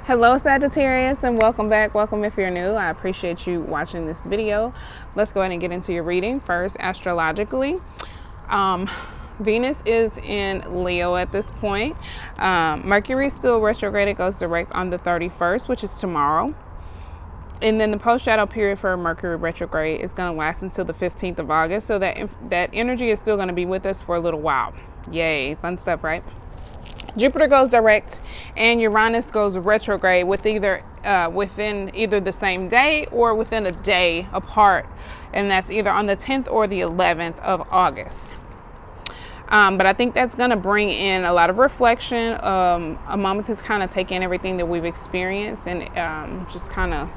Hello Sagittarius, and welcome back. Welcome if you're new. I appreciate you watching this video. Let's go ahead and get into your reading. First, astrologically, Venus is in Leo at this point. Mercury still retrograde. It goes direct on the 31st, which is tomorrow. And then the post-shadow period for Mercury retrograde is going to last until the 15th of August. So that energy is still going to be with us for a little while. Yay, fun stuff, right? Jupiter goes direct and Uranus goes retrograde with within either the same day or within a day apart. And that's either on the 10th or the 11th of August. But I think that's going to bring in a lot of reflection, a moment to kind of take in everything that we've experienced and just kind of,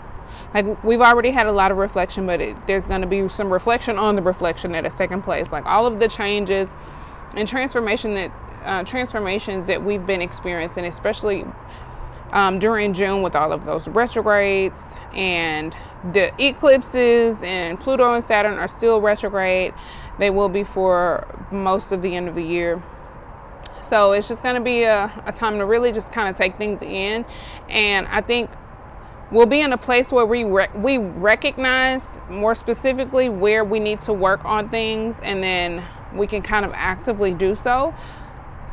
like, we've already had a lot of reflection, but there's going to be some reflection on the reflection at a second place. Like all of the changes and transformations that we've been experiencing, especially during June with all of those retrogrades and the eclipses, and Pluto and Saturn are still retrograde. They will be for most of the end of the year. So it's just going to be a time to really just kind of take things in. And I think we'll be in a place where we recognize more specifically where we need to work on things, and then we can kind of actively do so.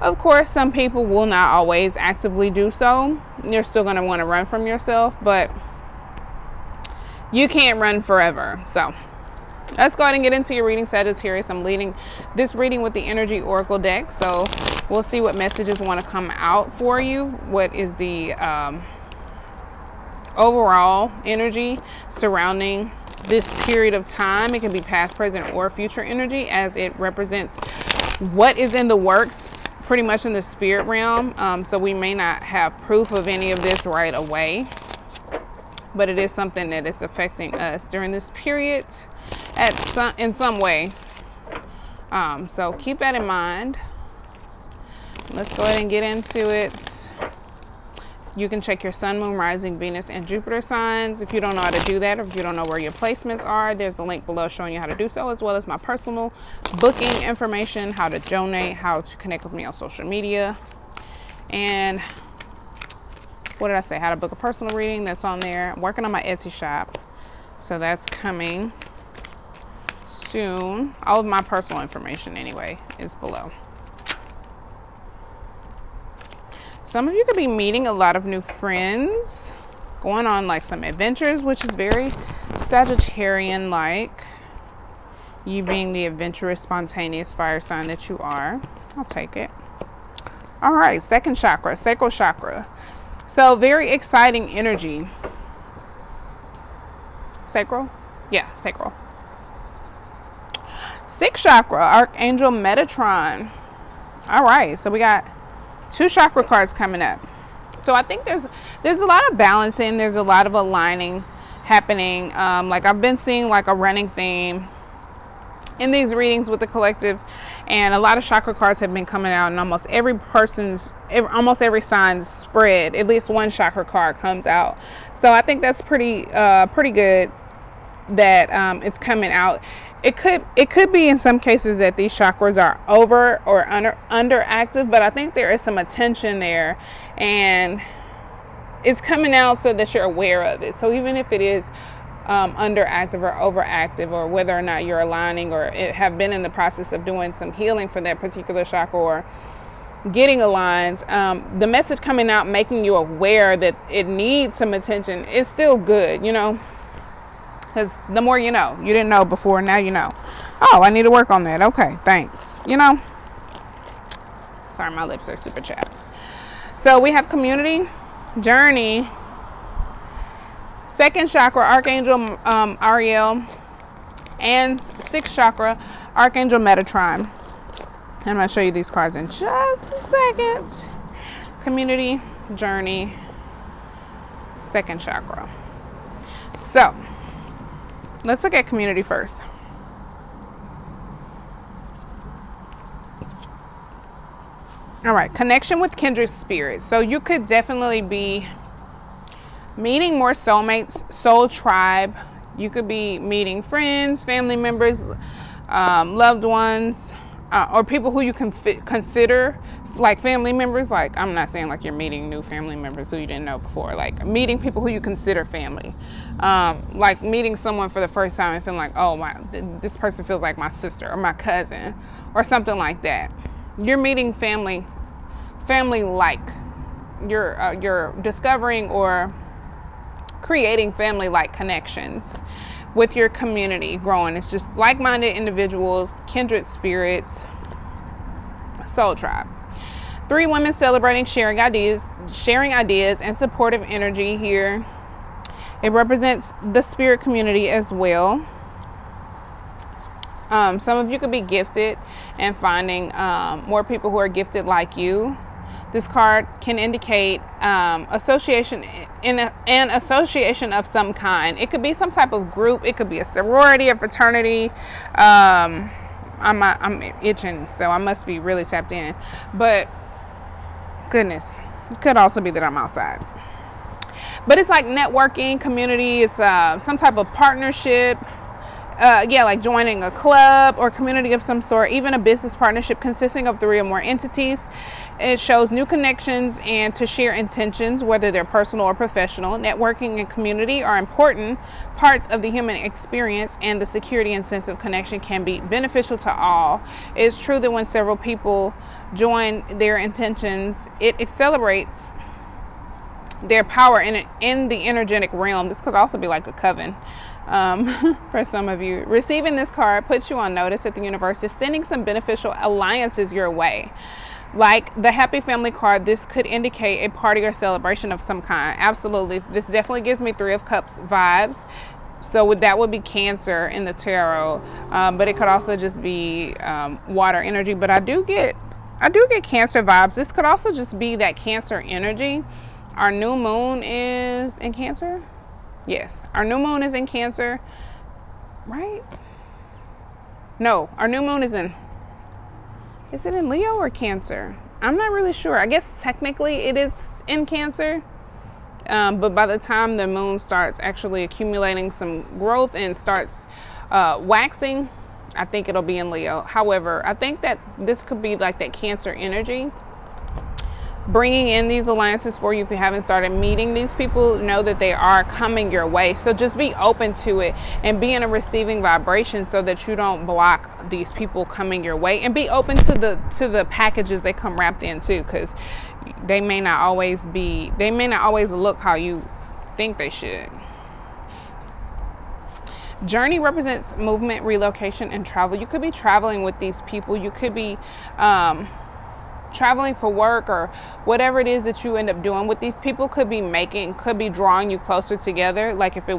Of course, some people will not always actively do so. You're still going to want to run from yourself, but you can't run forever. So let's go ahead and get into your reading, Sagittarius. I'm leading this reading with the Energy Oracle deck, so we'll see what messages want to come out for you. What is the overall energy surrounding this period of time? It can be past, present, or future energy, as it represents what is in the works pretty much in the spirit realm. So we may not have proof of any of this right away, but it is something that is affecting us during this period in some way. So keep that in mind. Let's go ahead and get into it. You can check your sun, moon, rising, Venus, and Jupiter signs. If you don't know how to do that, or if you don't know where your placements are, there's a link below showing you how to do so, as well as my personal booking information, how to donate, how to connect with me on social media, and what did I say? How to book a personal reading. That's on there. I'm working on my Etsy shop, so that's coming soon. All of my personal information, anyway, is below. Some of you could be meeting a lot of new friends, going on like some adventures, which is very Sagittarian-like. You being the adventurous, spontaneous fire sign that you are. I'll take it. All right, second chakra, sacral chakra. So very exciting energy. Sacral? Yeah, sacral. Sixth chakra, Archangel Metatron. All right, so we got 2 chakra cards coming up. So I think there's a lot of balancing, there's a lot of aligning happening. Like I've been seeing like a running theme in these readings with the collective, and a lot of chakra cards have been coming out, and almost every sign's spread, at least one chakra card comes out. So I think that's pretty good that it's coming out. It could be in some cases that these chakras are over or underactive, but I think there is some attention there, and it's coming out so that you're aware of it. So even if it is underactive or overactive, or whether or not you're aligning or have been in the process of doing some healing for that particular chakra or getting aligned, the message coming out making you aware that it needs some attention is still good, you know. Because the more you know. You didn't know before, now you know. Oh, I need to work on that. Okay, thanks. You know. Sorry, my lips are super chapped. So we have community, journey, second chakra, Archangel Ariel, and sixth chakra, Archangel Metatron. I'm going to show you these cards in just a second. Community, journey, second chakra. So let's look at community first. All right, connection with kindred spirits. So you could definitely be meeting more soulmates, soul tribe. You could be meeting friends, family members, loved ones, or people who you can consider like family members. Like, I'm not saying like you're meeting new family members who you didn't know before, like meeting people who you consider family, like meeting someone for the first time and feeling like, oh my, this person feels like my sister or my cousin or something like that. You're meeting family like you're discovering or creating family like connections with your community, growing. It's just like-minded individuals, kindred spirits, soul tribe. 3 women celebrating sharing ideas and supportive energy here. It represents the spirit community as well. Some of you could be gifted and finding more people who are gifted like you. This card can indicate association in an association of some kind. It could be some type of group. It could be a sorority, a fraternity. I'm itching, so I must be really tapped in. But goodness, it could also be that I'm outside. But it's like networking, community. It's some type of partnership. Like joining a club or community of some sort, even a business partnership consisting of 3 or more entities. It shows new connections and to share intentions, whether they're personal or professional. Networking and community are important parts of the human experience, and the security and sense of connection can be beneficial to all. It's true that when several people join their intentions, it accelerates their power in the energetic realm. This could also be like a coven. For some of you, receiving this card puts you on notice that the universe is sending some beneficial alliances your way. Like the happy family card, this could indicate a party or celebration of some kind. Absolutely. This definitely gives me 3 of Cups vibes. So that would be Cancer in the tarot, but it could also just be water energy. But I do get Cancer vibes. This could also just be that Cancer energy. Our new moon is in Cancer. Yes, our new moon is in Cancer, right? No, our new moon is it in Leo or Cancer? I'm not really sure. I guess technically it is in Cancer, but by the time the moon starts actually accumulating some growth and starts waxing, I think it'll be in Leo. However, I think that this could be like that Cancer energy, bringing in these alliances for you. If you haven't started meeting these people, know that they are coming your way. So just be open to it and be in a receiving vibration so that you don't block these people coming your way, and be open to the packages they come wrapped in too, because they may not always look how you think they should. Journey represents movement, relocation, and travel. You could be traveling with these people. You could be traveling for work, or whatever it is that you end up doing with these people could be drawing you closer together. Like if you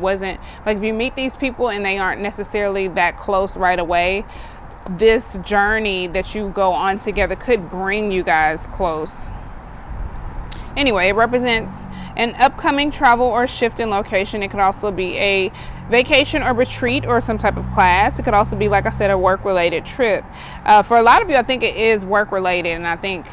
meet these people and they aren't necessarily that close right away, this journey that you go on together could bring you guys close. Anyway, it represents an upcoming travel or shift in location. It could also be a vacation or retreat or some type of class. It could also be, like I said, a work-related trip. For a lot of you, I think it is work-related, and I think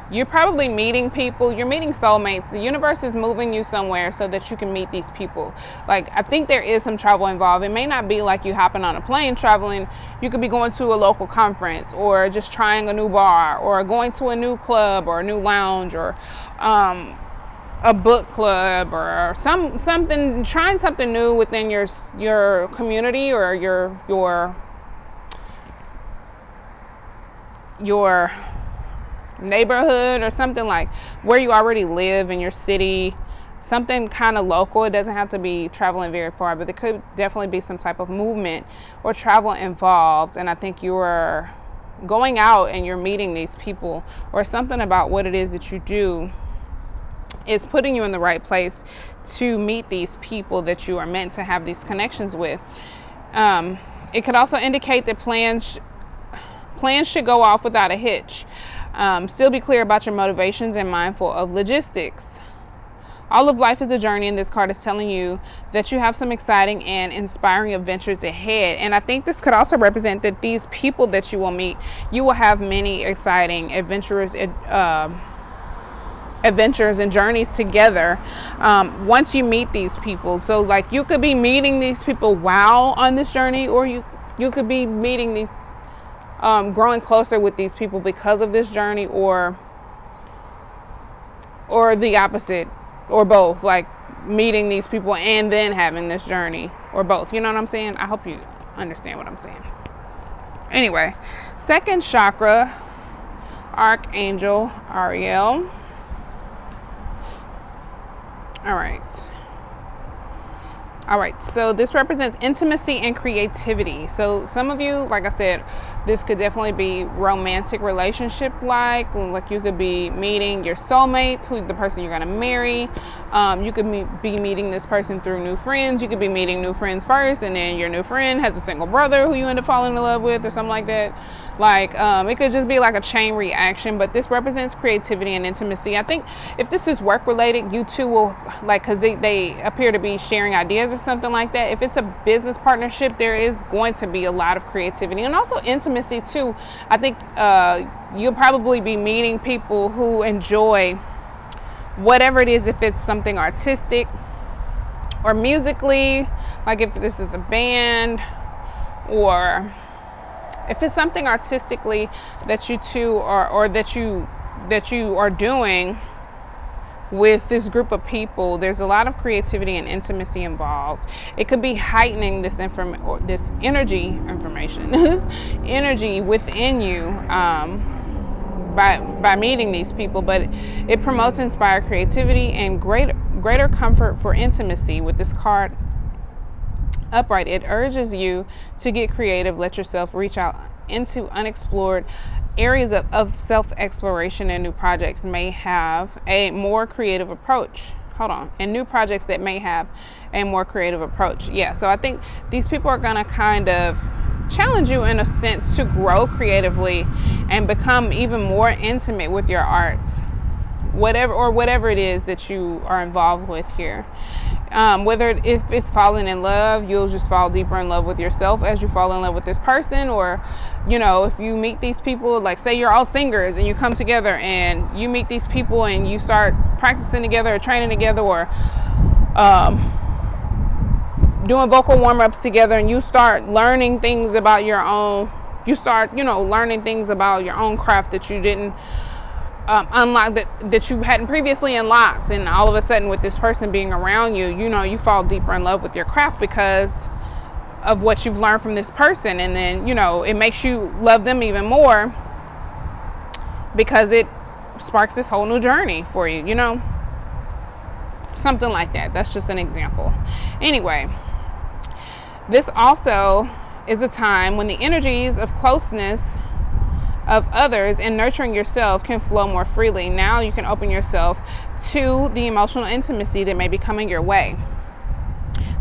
you're probably meeting people. You're meeting soulmates. The universe is moving you somewhere so that you can meet these people. Like, I think there is some travel involved. It may not be like you hopping on a plane traveling. You could be going to a local conference, or just trying a new bar, or going to a new club or a new lounge, or a book club, or something, trying something new within your community or your neighborhood, or something like where you already live in your city, something kind of local. It doesn't have to be traveling very far, but there could definitely be some type of movement or travel involved. And I think you're going out and you're meeting these people, or something about what it is that you do is putting you in the right place to meet these people that you are meant to have these connections with. It could also indicate that plans should go off without a hitch. Still be clear about your motivations and mindful of logistics. All of life is a journey, and this card is telling you that you have some exciting and inspiring adventures ahead. And I think this could also represent that these people that you will meet, you will have many exciting adventures and journeys together once you meet these people. So like, you could be meeting these people while on this journey, or you could be meeting these growing closer with these people because of this journey, or or the opposite, or both, like meeting these people and then having this journey, or both. You know what I'm saying? I hope you understand what I'm saying. Anyway, second chakra, Archangel Ariel. All right, so this represents intimacy and creativity. So some of you, like I said, this could definitely be romantic relationship like you could be meeting your soulmate, the person you're going to marry. You could be meeting this person through new friends. You could be meeting new friends first, and then your new friend has a single brother who you end up falling in love with, or something like that. Like, it could just be like a chain reaction, but this represents creativity and intimacy. I think if this is work related, you two will, like, because they appear to be sharing ideas or something like that. If it's a business partnership, there is going to be a lot of creativity and also intimacy too. I think you'll probably be meeting people who enjoy whatever it is, if it's something artistic or musically, like if this is a band, or if it's something artistically that you two are, or that you are doing with this group of people, there's a lot of creativity and intimacy involved. It could be heightening this energy within you by meeting these people, but it promotes inspired creativity and greater comfort for intimacy. With this card upright, it urges you to get creative, let yourself reach out into unexplored areas of self-exploration, and new projects may have a more creative approach. And new projects that may have a more creative approach. Yeah, so I think these people are gonna kind of challenge you in a sense to grow creatively and become even more intimate with your arts, whatever it is that you are involved with here. If it's falling in love, you'll just fall deeper in love with yourself as you fall in love with this person. Or, you know, if you meet these people, like say you're all singers and you come together and you meet these people and you start practicing together or training together, or doing vocal warm-ups together, and you start learning things about your own, learning things about your own craft that you didn't unlock, that you hadn't previously unlocked, and all of a sudden with this person being around you, you fall deeper in love with your craft because of what you've learned from this person, and then it makes you love them even more because it sparks this whole new journey for you, something like that. That's just an example. Anyway, this also is a time when the energies of closeness of others and nurturing yourself can flow more freely. Now you can open yourself to the emotional intimacy that may be coming your way.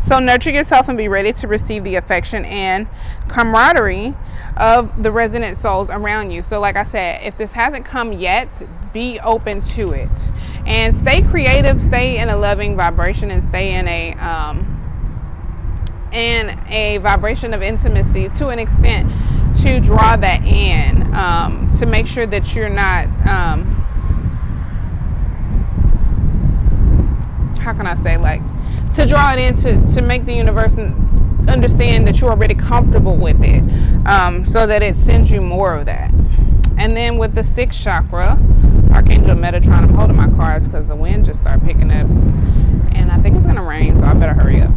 So nurture yourself and be ready to receive the affection and camaraderie of the resonant souls around you. So like I said, if this hasn't come yet, be open to it and stay creative, stay in a loving vibration, and stay in a vibration of intimacy to an extent to draw that in, to make sure that you're not, how can I say, like, to draw it in to make the universe understand that you're already comfortable with it, so that it sends you more of that. And then with the sixth chakra, Archangel Metatron, I'm holding my cards because the wind just started picking up and I think it's going to rain, so I better hurry up.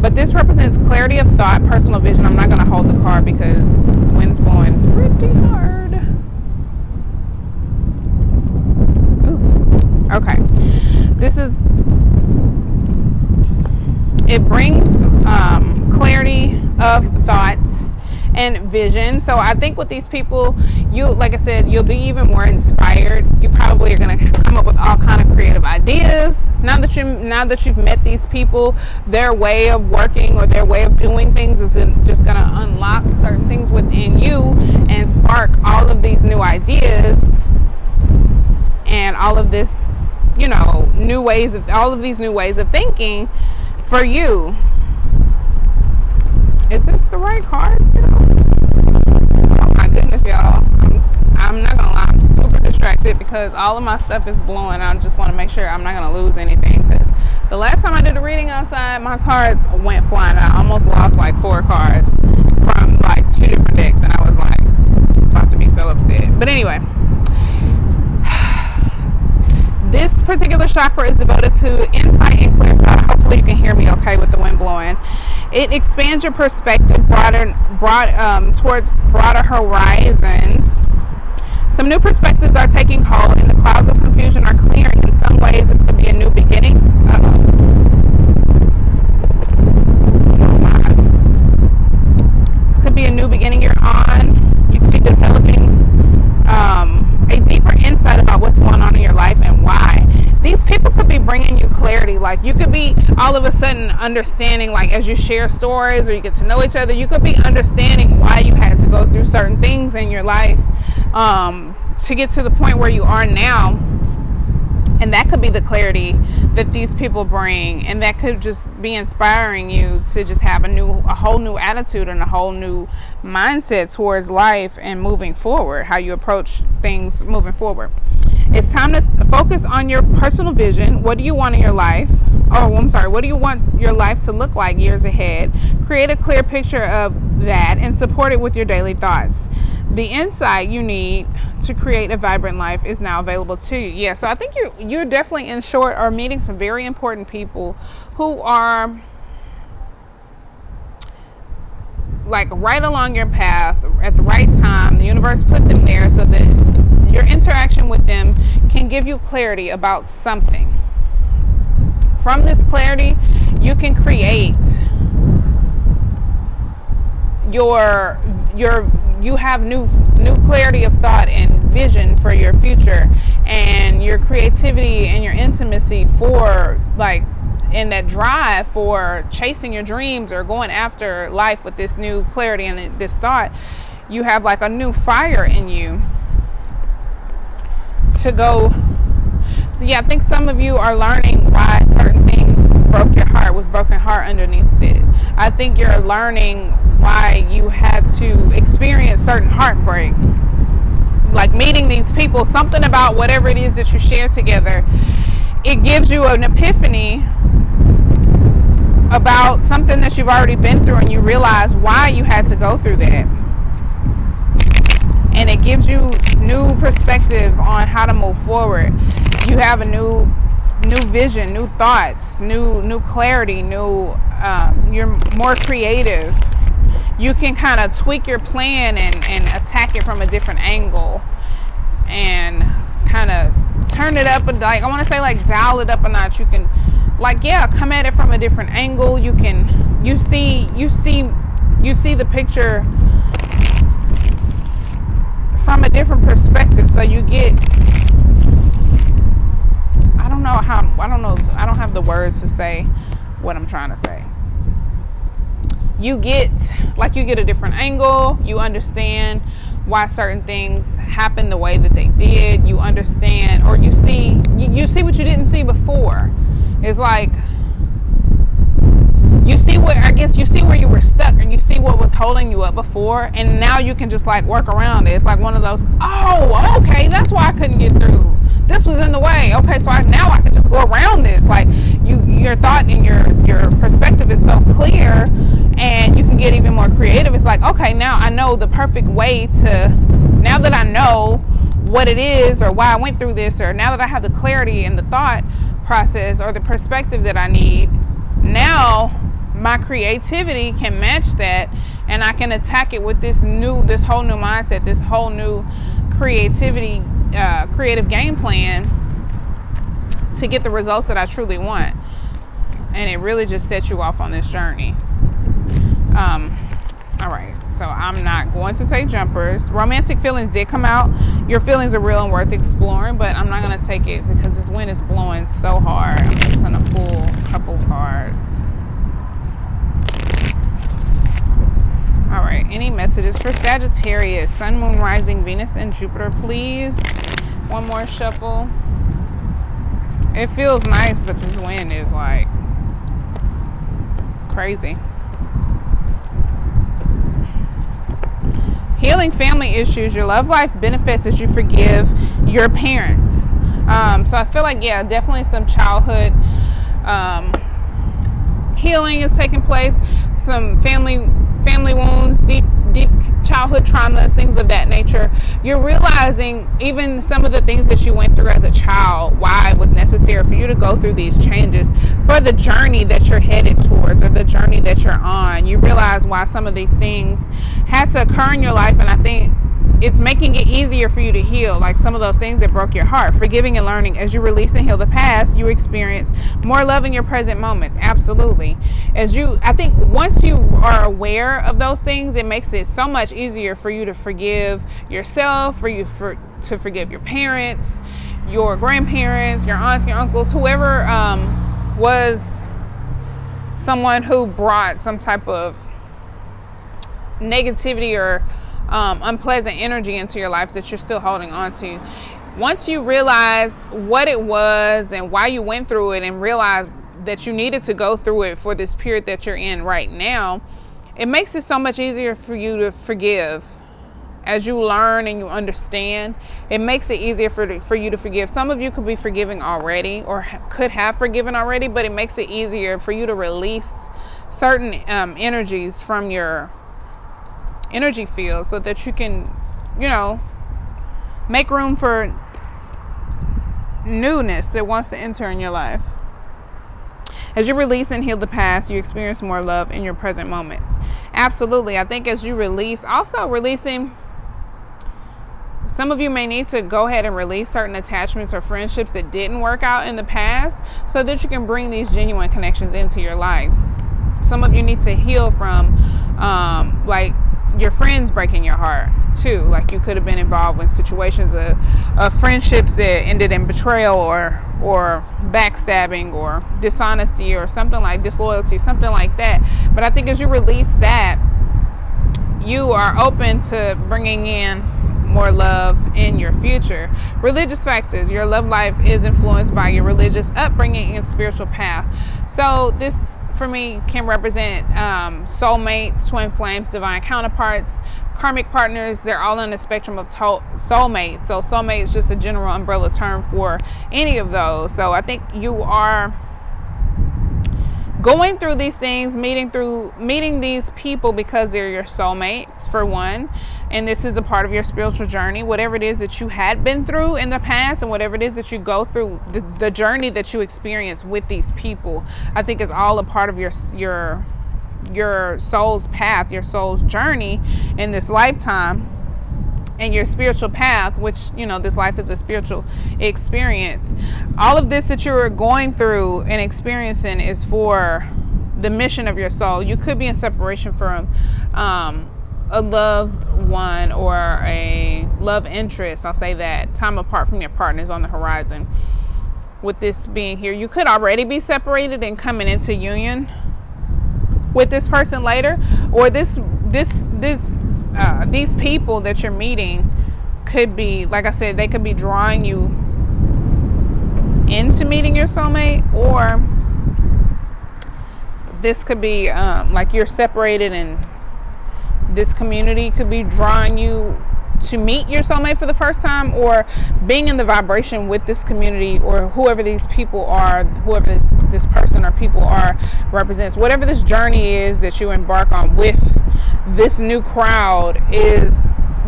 But this represents clarity of thought, personal vision. I'm not going to hold the card because the wind's blowing pretty hard. Ooh. Okay. It brings clarity of thoughts and vision. So I think with these people, like I said, you'll be even more inspired. You probably are going to come up with all kind of creative ideas. Now that you've met these people, their way of working or their way of doing things is just going to unlock certain things within you and spark all of these new ideas and all of this, all of these new ways of thinking for you. Is this the right card still? Oh my goodness, y'all. I'm not gonna lie, I'm super distracted because all of my stuff is blowing. I just want to make sure I'm not gonna lose anything, because the last time I did a reading outside, my cards went flying. I almost lost like 4 cards from like 2 different decks, and I was like about to be so upset. But anyway, This particular chakra is devoted to insight and clear thought. Hopefully you can hear me okay with the wind blowing. It expands your perspective towards broader horizons. Some new perspectives are taking hold, and the clouds of confusion are clearing. In some ways, this could be a new beginning. This could be a new beginning you're on. You could be developing a deeper insight about what's going on in your life and why. These people could be bringing you clarity. Like, you could be all of a sudden understanding, like, as you share stories or you get to know each other, you could be understanding why you had to go through certain things in your life to get to the point where you are now. And that could be the clarity that these people bring, and that could just be inspiring you to just have a whole new attitude and a whole new mindset towards life and moving forward, how you approach things moving forward. It's time to focus on your personal vision. What do you want in your life? What do you want your life to look like years ahead? Create a clear picture of that and support it with your daily thoughts. The insight you need to create a vibrant life is now available to you. Yeah, so I think you're definitely, in short, are meeting some very important people who are like right along your path at the right time. The universe put them there so that your interaction with them can give you clarity about something. From this clarity, you can create you have new clarity of thought and vision for your future, and your creativity and your intimacy for, like, and that drive for chasing your dreams or going after life with this new clarity and this thought. You have like a new fire in you to go. So yeah, I think some of you are learning why certain things broke your heart, with broken heart underneath it. I think you're learning why you had to experience certain heartbreak, like meeting these people. Something about whatever it is that you share together, it gives you an epiphany about something that you've already been through, and you realize why you had to go through that, and it gives you new perspective on how to move forward. You have a new vision, new thoughts, new clarity, you're more creative. You can kind of tweak your plan and attack it from a different angle, and kind of turn it up, and like, I want to say, like, dial it up a notch. You can, like, yeah, come at it from a different angle. You see the picture from a different perspective. So you get, I don't know, I don't have the words to say what I'm trying to say. You get a different angle. You understand why certain things happen the way that they did. You understand, or you see what you didn't see before. It's like you see where you were stuck, and you see what was holding you up before, and now you can just like work around it. It's like one of those, oh, okay, that's why I couldn't get through. This was in the way. Okay, so now I can just go around this. Like, your thought and your perspective is so clear, and you can get even more creative. It's like, okay, now I know the perfect way to, now that I know what it is or why I went through this, or now that I have the clarity and the thought process or the perspective that I need, now my creativity can match that, and I can attack it with this whole new mindset, this whole new creative game plan to get the results that I truly want. And it really just sets you off on this journey. All right, so I'm not going to take jumpers. Romantic feelings did come out. Your feelings are real and worth exploring, but I'm not going to take it because this wind is blowing so hard. I'm just going to pull a couple cards. All right, any messages for Sagittarius, Sun, Moon, Rising, Venus, and Jupiter, please? One more shuffle. It feels nice, but this wind is like crazy. Healing family issues. Your love life benefits as you forgive your parents. So I feel like, yeah, definitely some childhood healing is taking place. Some family wounds, deep childhood traumas, things of that nature, you're realizing even some of the things that you went through as a child, why it was necessary for you to go through these changes for the journey that you're headed towards, or the journey that you're on. You realize why some of these things had to occur in your life, and I think it's making it easier for you to heal, like some of those things that broke your heart. Forgiving and learning. As you release and heal the past, you experience more love in your present moments. Absolutely. I think once you are aware of those things, it makes it so much easier for you to forgive yourself, to forgive your parents, your grandparents, your aunts, your uncles, whoever was someone who brought some type of negativity or unpleasant energy into your life that you're still holding on to. Once you realize what it was and why you went through it, and realize that you needed to go through it for this period that you're in right now, it makes it so much easier for you to forgive. As you learn and you understand, it makes it easier for you to forgive. Some of you could be forgiving already, or could have forgiven already, but it makes it easier for you to release certain energies from your energy field, so that you can, make room for newness that wants to enter in your life. As you release and heal the past, you experience more love in your present moments. Absolutely. I think as you release, also releasing, some of you may need to go ahead and release certain attachments or friendships that didn't work out in the past, so that you can bring these genuine connections into your life. Some of you need to heal from like your friends breaking your heart too. Like you could have been involved in situations of friendships that ended in betrayal or backstabbing or dishonesty or something like disloyalty, something like that. But I think as you release that, you are open to bringing in more love in your future. Religious factors. Your love life is influenced by your religious upbringing and spiritual path. So this, for me, can represent soulmates, twin flames, divine counterparts, karmic partners. They're all on the spectrum of soulmates. So soulmate is just a general umbrella term for any of those. So I think you are going through these things, meeting these people because they're your soulmates, for one, and this is a part of your spiritual journey. Whatever it is that you had been through in the past, and whatever it is that you go through, the journey that you experience with these people, I think is all a part of your soul's path, your soul's journey in this lifetime, and your spiritual path, which, this life is a spiritual experience. All of this that you're going through and experiencing is for the mission of your soul. You could be in separation from a loved one or a love interest. I'll say that. Time apart from your partners on the horizon. With this being here, you could already be separated and coming into union with this person later, or these people that you're meeting could be, like I said, they could be drawing you into meeting your soulmate, or this could be like you're separated and this community could be drawing you to meet your soulmate for the first time, or being in the vibration with this community, or whoever these people are, whoever this person or people are represents. Whatever this journey is that you embark on with this new crowd is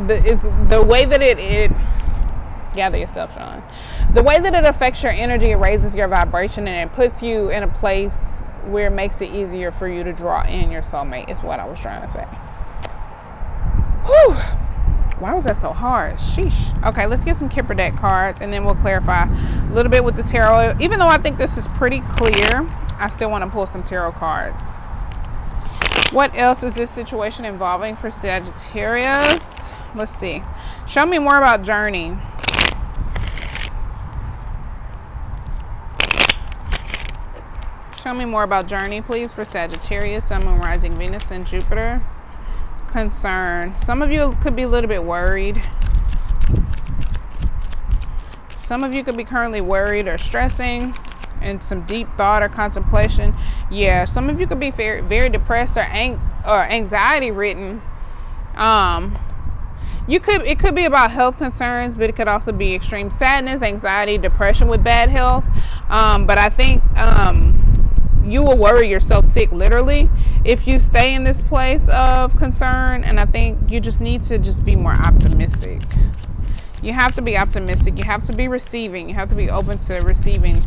the way that it gather yourself, Sean. The way that it affects your energy, it raises your vibration, and it puts you in a place where it makes it easier for you to draw in your soulmate, is what I was trying to say. Whew. Why was that so hard? Sheesh. Okay, let's get some Kipper deck cards, and then we'll clarify a little bit with the tarot. Even though I think this is pretty clear, I still want to pull some tarot cards. What else is this situation involving for Sagittarius? Let's see. Show me more about journey. Show me more about journey, please, for Sagittarius, Sun, Moon, Rising, Venus, and Jupiter. Concern. Some of you could be a little bit worried. Some of you could be currently worried or stressing and some deep thought or contemplation. Yeah, some of you could be very, very depressed or anxiety ridden. It could be about health concerns, but it could also be extreme sadness, anxiety, depression with bad health. But I think you will worry yourself sick, literally, if you stay in this place of concern, and I think you just need to just be more optimistic. You have to be optimistic. You have to be receiving. You have to be open to receiving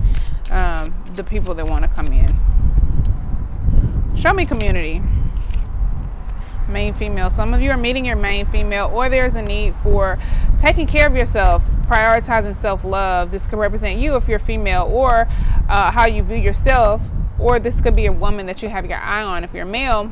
the people that want to come in. Show me community. Main female. Some of you are meeting your main female, or there's a need for taking care of yourself, prioritizing self-love. This could represent you if you're female, or how you view yourself, or this could be a woman that you have your eye on if you're male.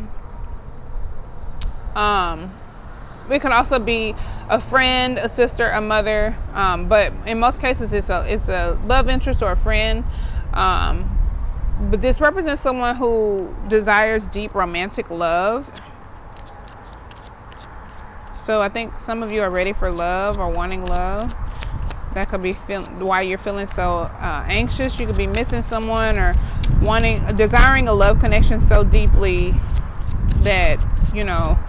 It can also be a friend, a sister, a mother, but in most cases it's a love interest or a friend. But this represents someone who desires deep romantic love. So I think some of you are ready for love or wanting love. That could be why you're feeling so anxious. You could be missing someone, or desiring a love connection so deeply that, you know,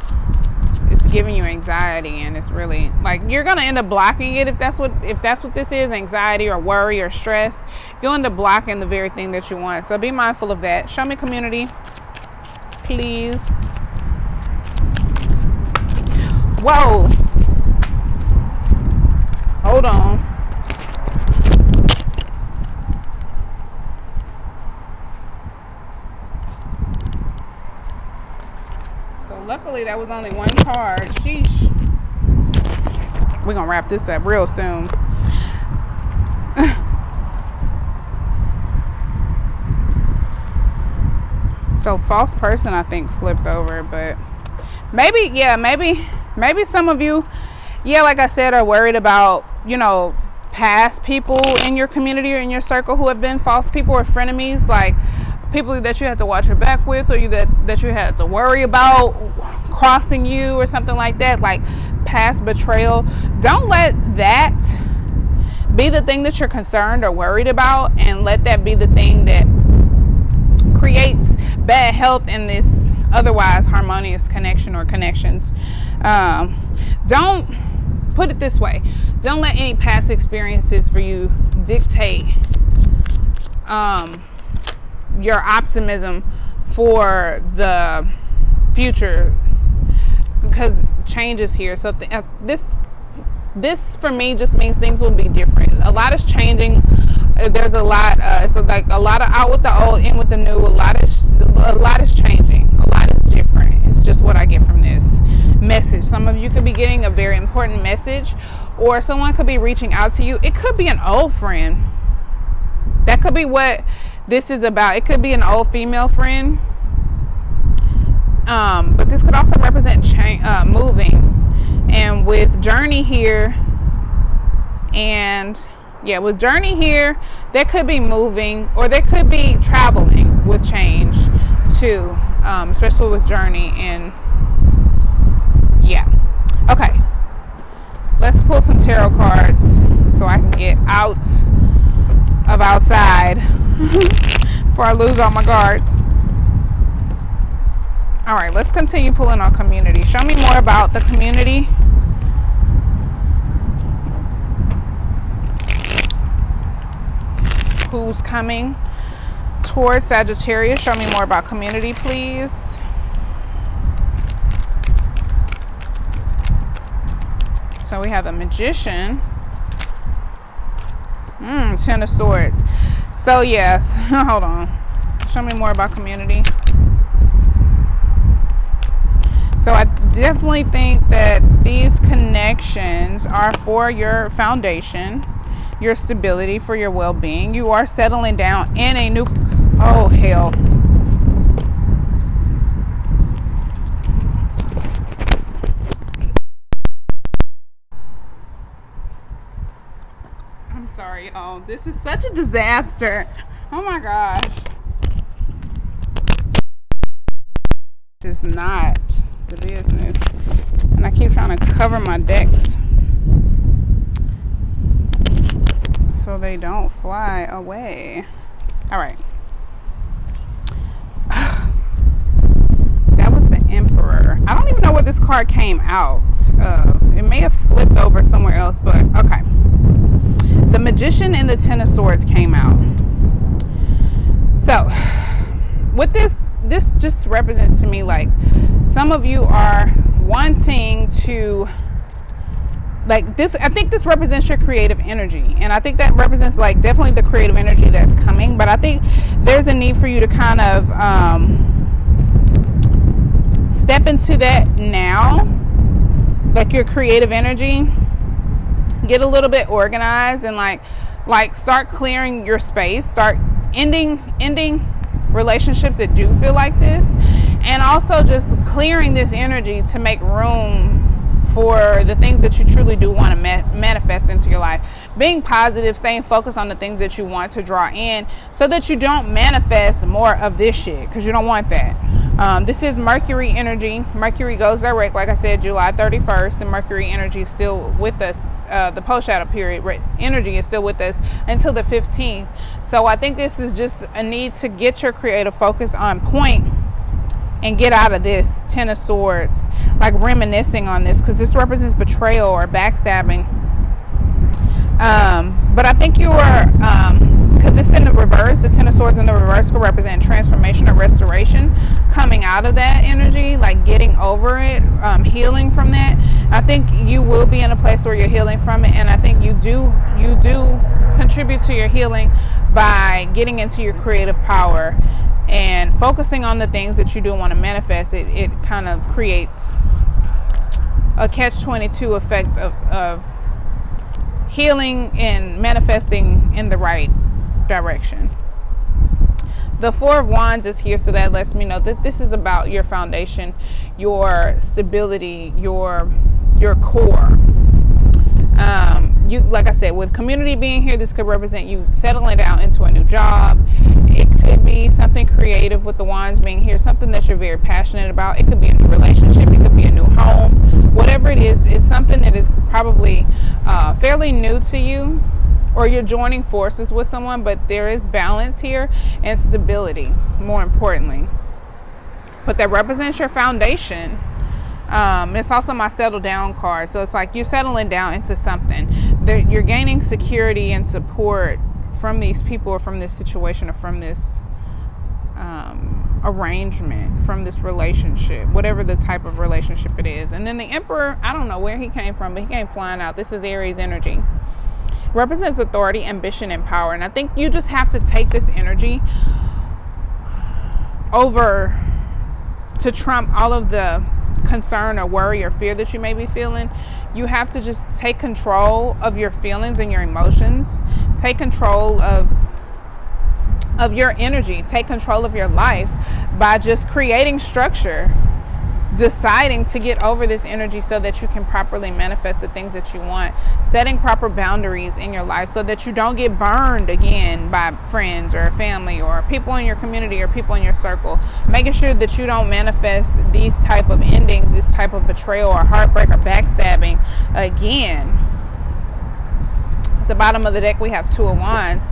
it's giving you anxiety, and it's really like you're gonna end up blocking it if that's what this is, anxiety or worry or stress. You'll end up blocking the very thing that you want. So be mindful of that. Show me community, please. Whoa, hold on. So luckily that was only one card. Sheesh. We're gonna wrap this up real soon. So false person, I think, flipped over, but maybe some of you, like I said, are worried about, you know, past people in your community or in your circle who have been false people or frenemies, like people that you had to watch your back with, or that you had to worry about crossing you or something like that, like past betrayal. Don't let that be the thing that you're concerned or worried about, and let that be the thing that creates bad health in this otherwise harmonious connection or connections. Don't put it this way. Don't let any past experiences for you dictate your optimism for the future, because change is here. So this for me just means things will be different. A lot is changing. There's a lot. It's like a lot of out with the old, in with the new. A lot is changing. A lot is different. It's just what I get from this message. Some of you could be getting a very important message, or someone could be reaching out to you. It could be an old friend. That could be what this is about. It could be an old female friend. But this could also represent moving. And with Journey here, with Journey here, there could be moving, or there could be traveling with change too, especially with Journey. And okay, let's pull some tarot cards so I can get out of outside before I lose all my guards. All right, let's continue pulling on community. Show me more about the community. Who's coming towards Sagittarius? Show me more about community, please. So we have the Magician. Ten of Swords. So yes, hold on. Show me more about community. So I definitely think that these connections are for your foundation, your stability, for your well-being. You are settling down in a new, oh hell. I'm sorry, y'all. This is such a disaster. Oh my gosh. It's not the business. And I keep trying to cover my decks so they don't fly away. All right. That was the Emperor. I don't even know what this card came out of. It may have flipped over somewhere else, but okay. The Magician and the Ten of Swords came out. So with this this just represents to me like some of you are wanting to, like this, I think this represents your creative energy, and I think that represents like definitely the creative energy that's coming. But I think there's a need for you to kind of step into that now, like your creative energy, get a little bit organized, and like start clearing your space, start ending relationships that do feel like this, and also just clearing this energy to make room for the things that you truly do want to manifest into your life. Being positive, staying focused on the things that you want to draw in, so that you don't manifest more of this shit, because you don't want that. This is Mercury energy. Mercury goes direct, like I said, July 31st, and Mercury energy is still with us. The post-shadow period energy is still with us until the 15th. So I think this is just a need to get your creative focus on point and get out of this Ten of Swords, like reminiscing on this, because this represents betrayal or backstabbing. But I think you are, because it's in the reverse, the Ten of Swords in the reverse could represent transformation or restoration, coming out of that energy, like getting over it, healing from that. I think you will be in a place where you're healing from it, and I think you do contribute to your healing by getting into your creative power and focusing on the things that you do want to manifest. It kind of creates a catch-22 effect of healing and manifesting in the right direction. The Four of Wands is here, so that lets me know that this is about your foundation, your stability, your core. You, like I said, with community being here, this could represent you settling down into a new job. It could be something creative with the Wands being here, something that you're very passionate about. It could be a new relationship, it could be a new home. Whatever it is, it's something that is probably fairly new to you, or you're joining forces with someone, but there is balance here and stability, more importantly. But that represents your foundation. It's also my settle down card, so it's like you're settling down into something. You're gaining security and support from these people, or from this situation, or from this arrangement, from this relationship, whatever the type of relationship it is. And then the Emperor, I don't know where he came from, but he came flying out. This is Aries energy. Represents authority, ambition, and power. And I think you just have to take this energy over to trump all of the concern or worry or fear that you may be feeling. You have to just take control of your feelings and your emotions. Take control of your energy. Take control of your life by just creating structure, deciding to get over this energy so that you can properly manifest the things that you want, setting proper boundaries in your life so that you don't get burned again by friends or family or people in your community or people in your circle, making sure that you don't manifest these type of endings, this type of betrayal or heartbreak or backstabbing again. At the bottom of the deck we have Two of Wands.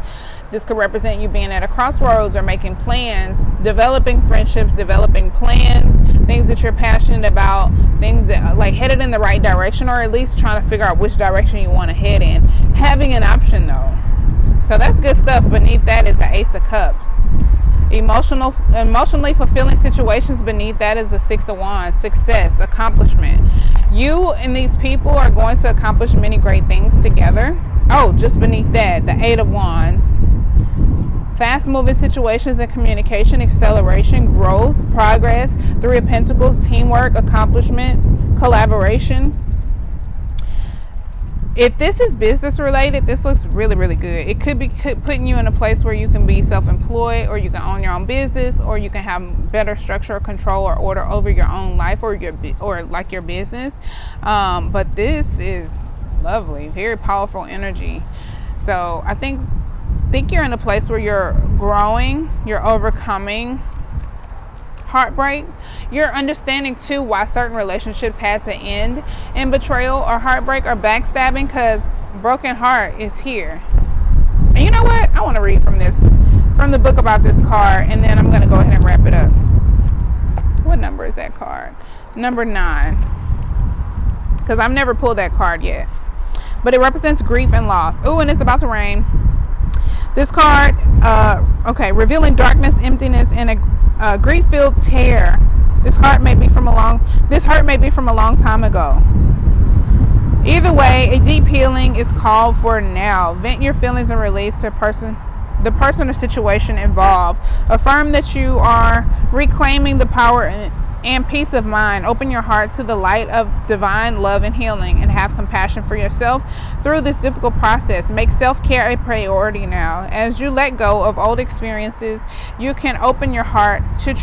This could represent you being at a crossroads or making plans, developing friendships, developing plans, things that you're passionate about, things that like headed in the right direction, or at least trying to figure out which direction you want to head in. Having an option though. So that's good stuff. Beneath that is the Ace of Cups. Emotionally fulfilling situations. Beneath that is the Six of Wands. Success, accomplishment. You and these people are going to accomplish many great things together. Oh, just beneath that, the Eight of Wands. Fast moving situations and communication, acceleration, growth, progress. Three of Pentacles, teamwork, accomplishment, collaboration. If this is business related, this looks really, really good. It could be putting you in a place where you can be self-employed, or you can own your own business, or you can have better structure or control or order over your own life or your business. But this is lovely, very powerful energy. So I think you're in a place where you're growing, you're overcoming heartbreak. You're understanding too why certain relationships had to end in betrayal or heartbreak or backstabbing, because broken heart is here. And you know what? I want to read from the book about this card, and then I'm going to go ahead and wrap it up. What number is that card? Number 9. Because I've never pulled that card yet. But it represents grief and loss. Oh, and it's about to rain. This card, okay, revealing darkness, emptiness, and grief-filled tear. This hurt may be from a long time ago. Either way, a deep healing is called for now. Vent your feelings and release to the person or situation involved. Affirm that you are reclaiming the power and peace of mind. Open your heart to the light of divine love and healing, and have compassion for yourself through this difficult process. Make self-care a priority now. As you let go of old experiences, you can open your heart to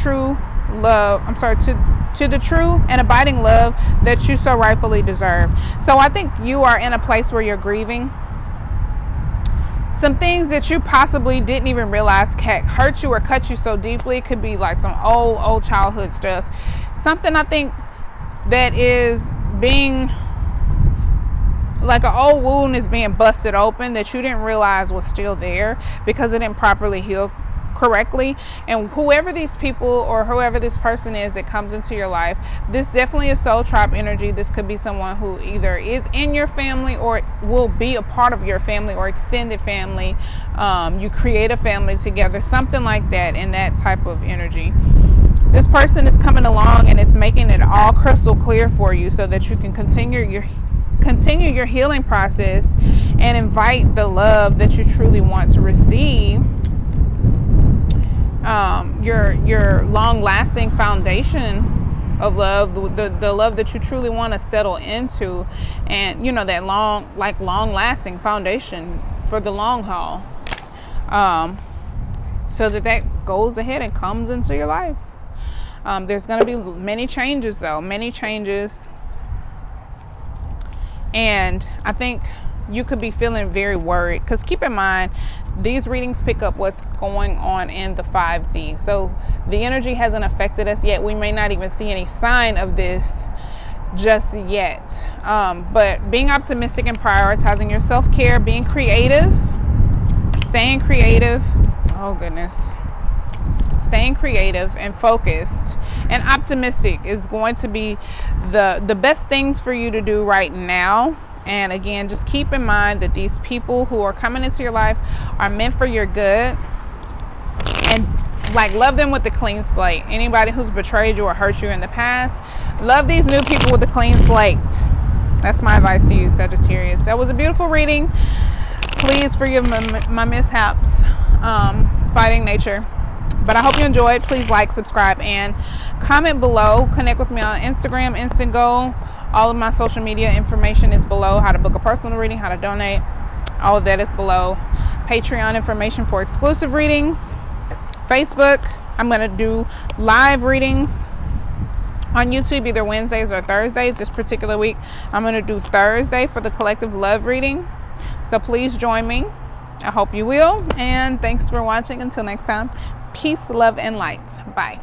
to the true and abiding love that you so rightfully deserve. So I think you are in a place where you're grieving some things that you possibly didn't even realize hurt you or cut you so deeply. It could be like some old childhood stuff. Something I think that is being like an old wound is being busted open that you didn't realize was still there because it didn't properly heal correctly. And whoever these people or whoever this person is that comes into your life, this definitely is soul tribe energy. This could be someone who either is in your family or will be a part of your family or extended family. You create a family together, something like that, in that type of energy. This person is coming along and it's making it all crystal clear for you so that you can continue your healing process and invite the love that you truly want to receive. Your long-lasting foundation of love, the love that you truly want to settle into, and that long-lasting foundation for the long haul, so that goes ahead and comes into your life. There's going to be many changes, and I think you could be feeling very worried, because keep in mind, these readings pick up what's going on in the 5D. So the energy hasn't affected us yet. We may not even see any sign of this just yet. But being optimistic and prioritizing your self-care, being creative, staying creative. Oh goodness. Staying creative and focused and optimistic is going to be the best things for you to do right now. And again, just keep in mind that these people who are coming into your life are meant for your good, and love them with a clean slate. Anybody who's betrayed you or hurt you in the past, love these new people with a clean slate. That's my advice to you, Sagittarius. That was a beautiful reading. Please forgive my mishaps, fighting nature. But I hope you enjoyed. Please like, subscribe, and comment below. Connect with me on Instagram, Instantgo. All of my social media information is below. How to book a personal reading, how to donate. All of that is below. Patreon information for exclusive readings. Facebook, I'm going to do live readings on YouTube either Wednesdays or Thursdays. This particular week, I'm going to do Thursday for the collective love reading. So please join me. I hope you will. And thanks for watching. Until next time, peace, love, and light. Bye.